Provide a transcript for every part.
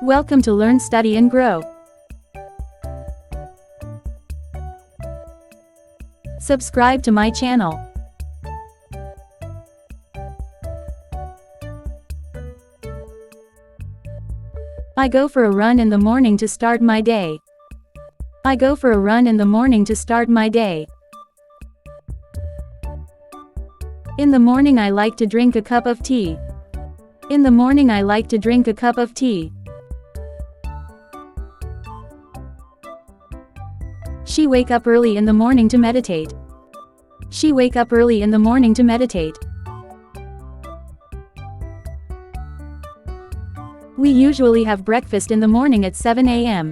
Welcome to Learn, Study and Grow. Subscribe to my channel. I go for a run in the morning to start my day. I go for a run in the morning to start my day. In the morning I like to drink a cup of tea. In the morning I like to drink a cup of tea. She wake up early in the morning to meditate. She wake up early in the morning to meditate. We usually have breakfast in the morning at 7 a.m.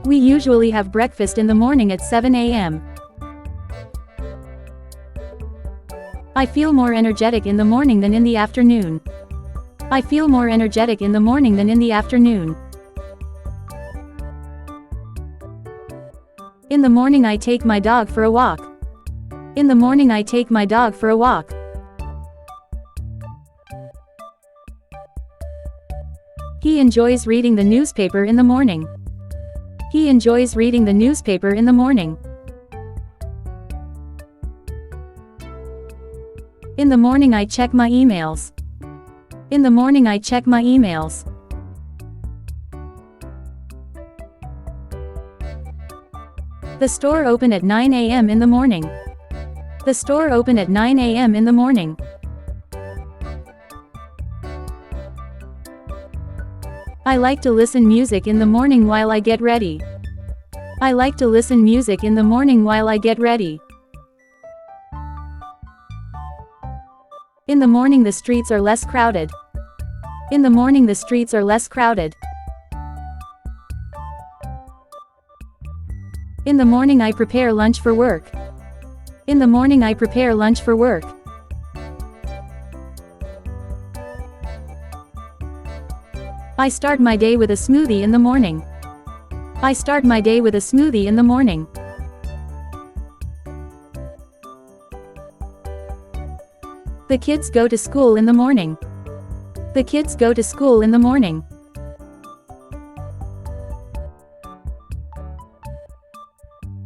We usually have breakfast in the morning at 7 a.m. I feel more energetic in the morning than in the afternoon. I feel more energetic in the morning than in the afternoon. In the morning I take my dog for a walk. In the morning I take my dog for a walk. He enjoys reading the newspaper in the morning. He enjoys reading the newspaper in the morning. In the morning I check my emails. In the morning I check my emails. The store open at 9 a.m. in the morning. The store open at 9 a.m. in the morning. I like to listen music in the morning while I get ready. I like to listen music in the morning while I get ready. In the morning the streets are less crowded. In the morning the streets are less crowded. In the morning I prepare lunch for work. In the morning I prepare lunch for work. I start my day with a smoothie in the morning. I start my day with a smoothie in the morning. The kids go to school in the morning. The kids go to school in the morning.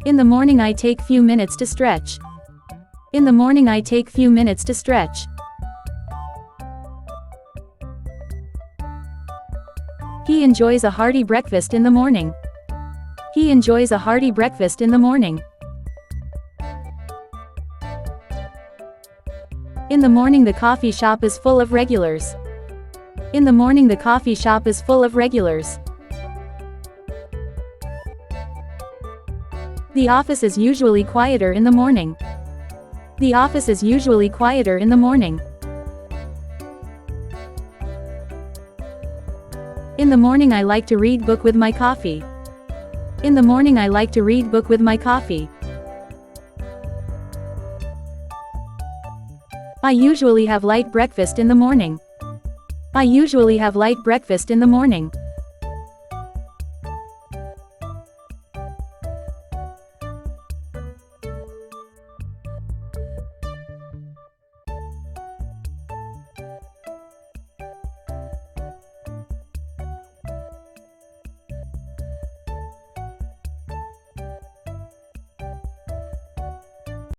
In the morning I take few minutes to stretch. In the morning I take few minutes to stretch. He enjoys a hearty breakfast in the morning. He enjoys a hearty breakfast in the morning. In the morning the coffee shop is full of regulars. In the morning the coffee shop is full of regulars. The office is usually quieter in the morning. The office is usually quieter in the morning. In the morning I like to read book with my coffee. In the morning I like to read book with my coffee. I usually have light breakfast in the morning. I usually have light breakfast in the morning.